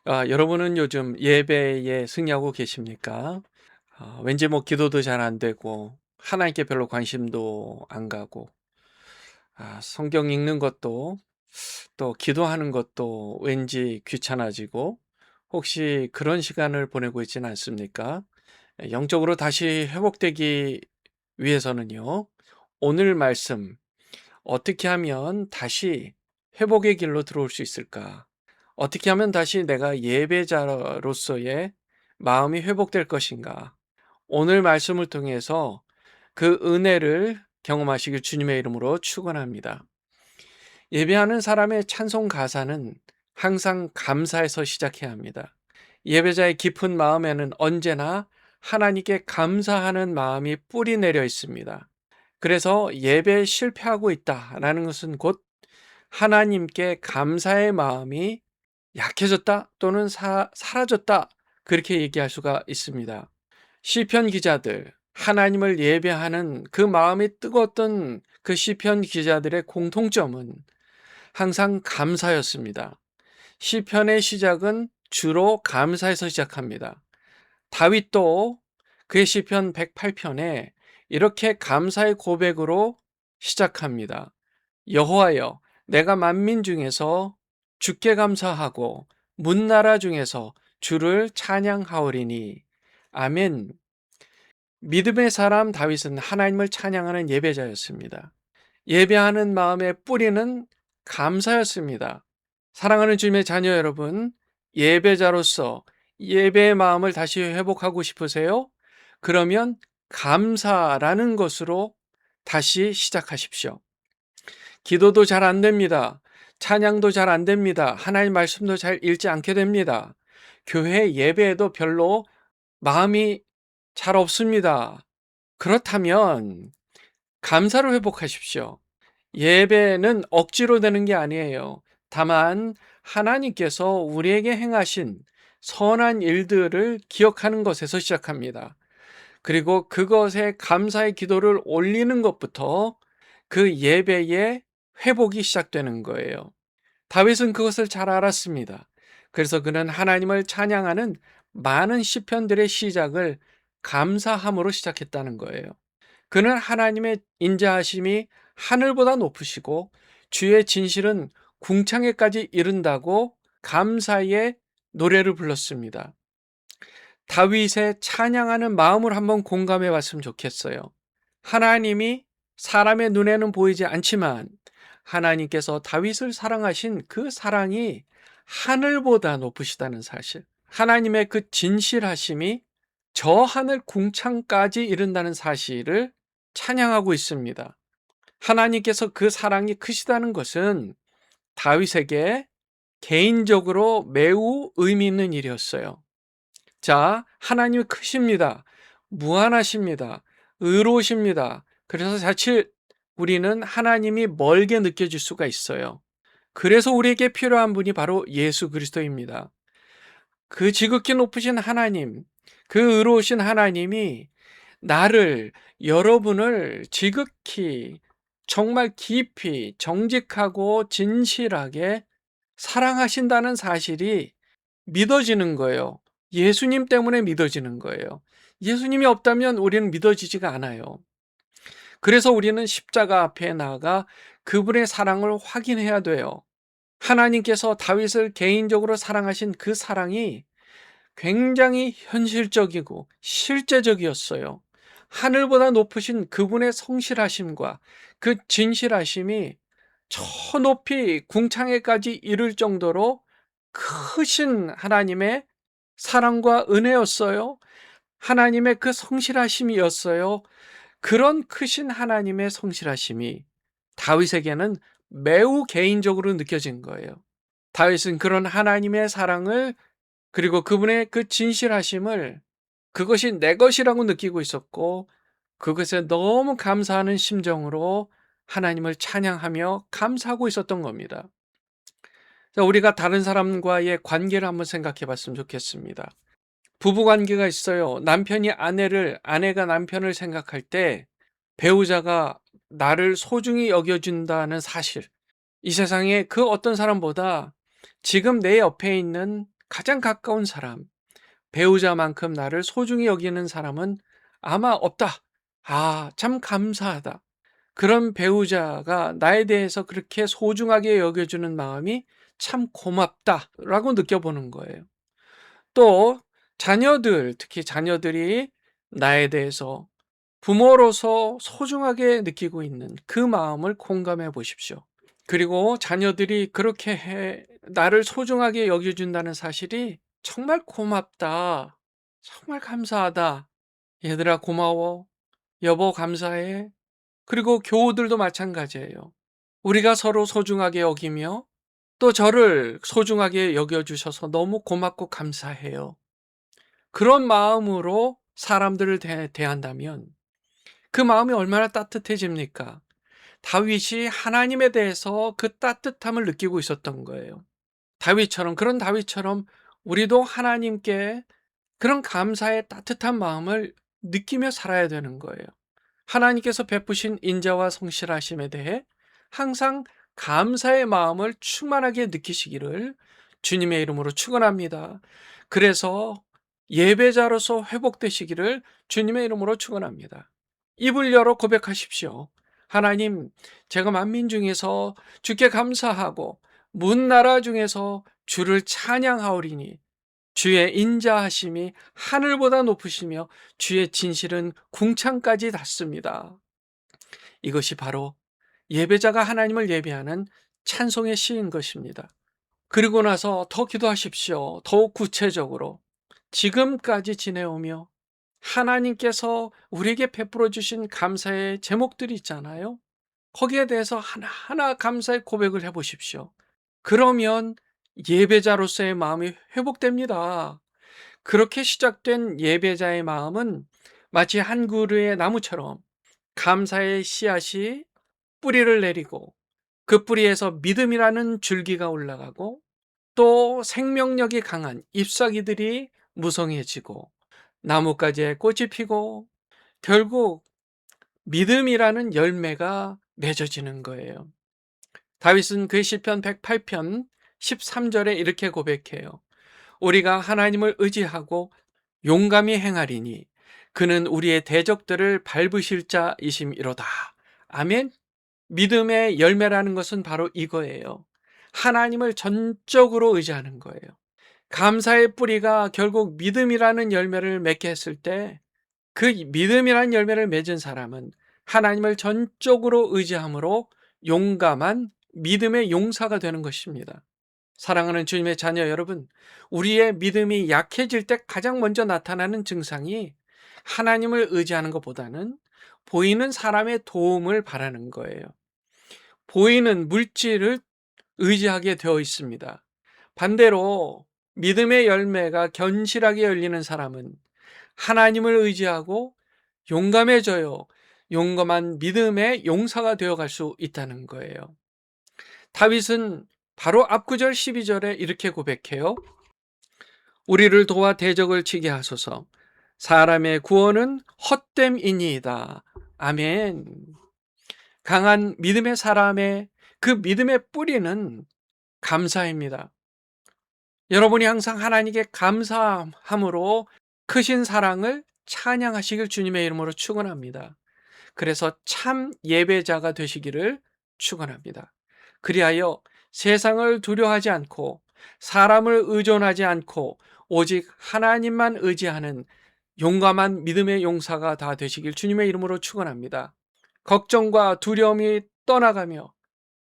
여러분은 요즘 예배에 승리하고 계십니까? 왠지 뭐 기도도 잘 안 되고 하나님께 별로 관심도 안 가고 성경 읽는 것도 또 기도하는 것도 왠지 귀찮아지고 혹시 그런 시간을 보내고 있지는 않습니까? 영적으로 다시 회복되기 위해서는요. 오늘 말씀 어떻게 하면 다시 회복의 길로 들어올 수 있을까? 어떻게 하면 다시 내가 예배자로서의 마음이 회복될 것인가? 오늘 말씀을 통해서 그 은혜를 경험하시길 주님의 이름으로 축원합니다. 예배하는 사람의 찬송 가사는 항상 감사에서 시작해야 합니다. 예배자의 깊은 마음에는 언제나 하나님께 감사하는 마음이 뿌리 내려 있습니다. 그래서 예배에 실패하고 있다라는 것은 곧 하나님께 감사의 마음이 약해졌다 또는 사라졌다 그렇게 얘기할 수가 있습니다. 시편 기자들, 하나님을 예배하는 그 마음이 뜨거웠던 그 시편 기자들의 공통점은 항상 감사였습니다. 시편의 시작은 주로 감사에서 시작합니다. 다윗도 그의 시편 108편에 이렇게 감사의 고백으로 시작합니다. 여호와여, 내가 만민 중에서 주께 감사하고 문나라 중에서 주를 찬양하오리니. 아멘. 믿음의 사람 다윗은 하나님을 찬양하는 예배자였습니다. 예배하는 마음의 뿌리는 감사였습니다. 사랑하는 주님의 자녀 여러분, 예배자로서 예배의 마음을 다시 회복하고 싶으세요? 그러면 감사라는 것으로 다시 시작하십시오. 기도도 잘 안 됩니다. 찬양도 잘 안 됩니다. 하나님 말씀도 잘 읽지 않게 됩니다. 교회 예배에도 별로 마음이 잘 없습니다. 그렇다면 감사를 회복하십시오. 예배는 억지로 되는 게 아니에요. 다만 하나님께서 우리에게 행하신 선한 일들을 기억하는 것에서 시작합니다. 그리고 그것에 감사의 기도를 올리는 것부터 그 예배의 회복이 시작되는 거예요. 다윗은 그것을 잘 알았습니다. 그래서 그는 하나님을 찬양하는 많은 시편들의 시작을 감사함으로 시작했다는 거예요. 그는 하나님의 인자하심이 하늘보다 높으시고 주의 진실은 궁창에까지 이른다고 감사의 노래를 불렀습니다. 다윗의 찬양하는 마음을 한번 공감해 봤으면 좋겠어요. 하나님이 사람의 눈에는 보이지 않지만 하나님께서 다윗을 사랑하신 그 사랑이 하늘보다 높으시다는 사실, 하나님의 그 진실하심이 저 하늘 궁창까지 이른다는 사실을 찬양하고 있습니다. 하나님께서 그 사랑이 크시다는 것은 다윗에게 개인적으로 매우 의미 있는 일이었어요. 자, 하나님이 크십니다. 무한하십니다. 의로우십니다. 그래서 자칫 우리는 하나님이 멀게 느껴질 수가 있어요. 그래서 우리에게 필요한 분이 바로 예수 그리스도입니다. 그 지극히 높으신 하나님, 그 의로우신 하나님이 나를, 여러분을 지극히 정말 깊이 정직하고 진실하게 사랑하신다는 사실이 믿어지는 거예요. 예수님 때문에 믿어지는 거예요. 예수님이 없다면 우리는 믿어지지가 않아요. 그래서 우리는 십자가 앞에 나아가 그분의 사랑을 확인해야 돼요. 하나님께서 다윗을 개인적으로 사랑하신 그 사랑이 굉장히 현실적이고 실제적이었어요. 하늘보다 높으신 그분의 성실하심과 그 진실하심이 저 높이 궁창에까지 이를 정도로 크신 하나님의 사랑과 은혜였어요. 하나님의 그 성실하심이었어요. 그런 크신 하나님의 성실하심이 다윗에게는 매우 개인적으로 느껴진 거예요. 다윗은 그런 하나님의 사랑을, 그리고 그분의 그 진실하심을, 그것이 내 것이라고 느끼고 있었고 그것에 너무 감사하는 심정으로 하나님을 찬양하며 감사하고 있었던 겁니다. 자, 우리가 다른 사람과의 관계를 한번 생각해 봤으면 좋겠습니다. 부부 관계가 있어요. 남편이 아내를, 아내가 남편을 생각할 때 배우자가 나를 소중히 여겨준다는 사실, 이 세상에 그 어떤 사람보다 지금 내 옆에 있는 가장 가까운 사람, 배우자만큼 나를 소중히 여기는 사람은 아마 없다. 아, 참 감사하다. 그런 배우자가 나에 대해서 그렇게 소중하게 여겨주는 마음이 참 고맙다라고 느껴보는 거예요. 또 자녀들, 특히 자녀들이 나에 대해서 부모로서 소중하게 느끼고 있는 그 마음을 공감해 보십시오. 그리고 자녀들이 그렇게 나를 소중하게 여겨준다는 사실이 정말 고맙다. 정말 감사하다. 얘들아 고마워. 여보 감사해. 그리고 교우들도 마찬가지예요. 우리가 서로 소중하게 여기며 또 저를 소중하게 여겨주셔서 너무 고맙고 감사해요. 그런 마음으로 사람들을 대한다면 그 마음이 얼마나 따뜻해집니까? 다윗이 하나님에 대해서 그 따뜻함을 느끼고 있었던 거예요. 그런 다윗처럼 우리도 하나님께 그런 감사의 따뜻한 마음을 느끼며 살아야 되는 거예요. 하나님께서 베푸신 인자와 성실하심에 대해 항상 감사의 마음을 충만하게 느끼시기를 주님의 이름으로 축원합니다. 그래서 예배자로서 회복되시기를 주님의 이름으로 축원합니다. 입을 열어 고백하십시오. 하나님, 제가 만민 중에서 주께 감사하고 문 나라 중에서 주를 찬양하오리니 주의 인자하심이 하늘보다 높으시며 주의 진실은 궁창까지 닿습니다. 이것이 바로 예배자가 하나님을 예배하는 찬송의 시인 것입니다. 그리고 나서 더 기도하십시오. 더욱 구체적으로 지금까지 지내오며 하나님께서 우리에게 베풀어 주신 감사의 제목들이 있잖아요. 거기에 대해서 하나하나 감사의 고백을 해보십시오. 그러면 예배자로서의 마음이 회복됩니다. 그렇게 시작된 예배자의 마음은 마치 한 그루의 나무처럼 감사의 씨앗이 뿌리를 내리고 그 뿌리에서 믿음이라는 줄기가 올라가고 또 생명력이 강한 잎사귀들이 무성해지고 나뭇가지에 꽃이 피고 결국 믿음이라는 열매가 맺어지는 거예요. 다윗은 그 시편 108편 13절에 이렇게 고백해요. 우리가 하나님을 의지하고 용감히 행하리니 그는 우리의 대적들을 밟으실 자이심이로다. 아멘. 믿음의 열매라는 것은 바로 이거예요. 하나님을 전적으로 의지하는 거예요. 감사의 뿌리가 결국 믿음이라는 열매를 맺게 했을 때 그 믿음이라는 열매를 맺은 사람은 하나님을 전적으로 의지함으로 용감한 믿음의 용사가 되는 것입니다. 사랑하는 주님의 자녀 여러분, 우리의 믿음이 약해질 때 가장 먼저 나타나는 증상이 하나님을 의지하는 것보다는 보이는 사람의 도움을 바라는 거예요. 보이는 물질을 의지하게 되어 있습니다. 반대로 믿음의 열매가 견실하게 열리는 사람은 하나님을 의지하고 용감해져요. 용감한 믿음의 용사가 되어갈 수 있다는 거예요. 다윗은 바로 앞구절 12절에 이렇게 고백해요. 우리를 도와 대적을 치게 하소서. 사람의 구원은 헛됨이니이다. 아멘. 강한 믿음의 사람의 그 믿음의 뿌리는 감사입니다. 여러분이 항상 하나님께 감사함으로 크신 사랑을 찬양하시길 주님의 이름으로 축원합니다. 그래서 참 예배자가 되시기를 축원합니다. 그리하여 세상을 두려워하지 않고 사람을 의존하지 않고 오직 하나님만 의지하는 용감한 믿음의 용사가 다 되시길 주님의 이름으로 축원합니다. 걱정과 두려움이 떠나가며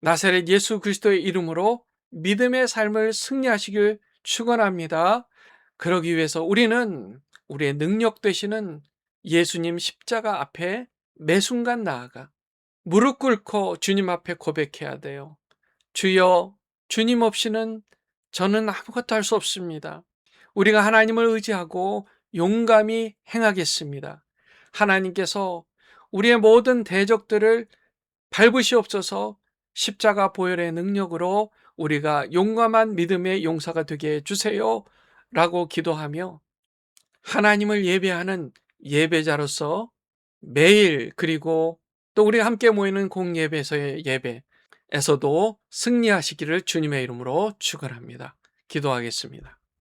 나사렛 예수 그리스도의 이름으로 믿음의 삶을 승리하시길 축원합니다. 그러기 위해서 우리는 우리의 능력 되시는 예수님 십자가 앞에 매 순간 나아가 무릎 꿇고 주님 앞에 고백해야 돼요. 주여, 주님 없이는 저는 아무것도 할 수 없습니다. 우리가 하나님을 의지하고 용감히 행하겠습니다. 하나님께서 우리의 모든 대적들을 밟으시옵소서. 십자가 보혈의 능력으로 우리가 용감한 믿음의 용사가 되게 해주세요 라고 기도하며 하나님을 예배하는 예배자로서 매일 그리고 또 우리 함께 모이는 공예배에서의 예배에서도 승리하시기를 주님의 이름으로 축원합니다. 기도하겠습니다.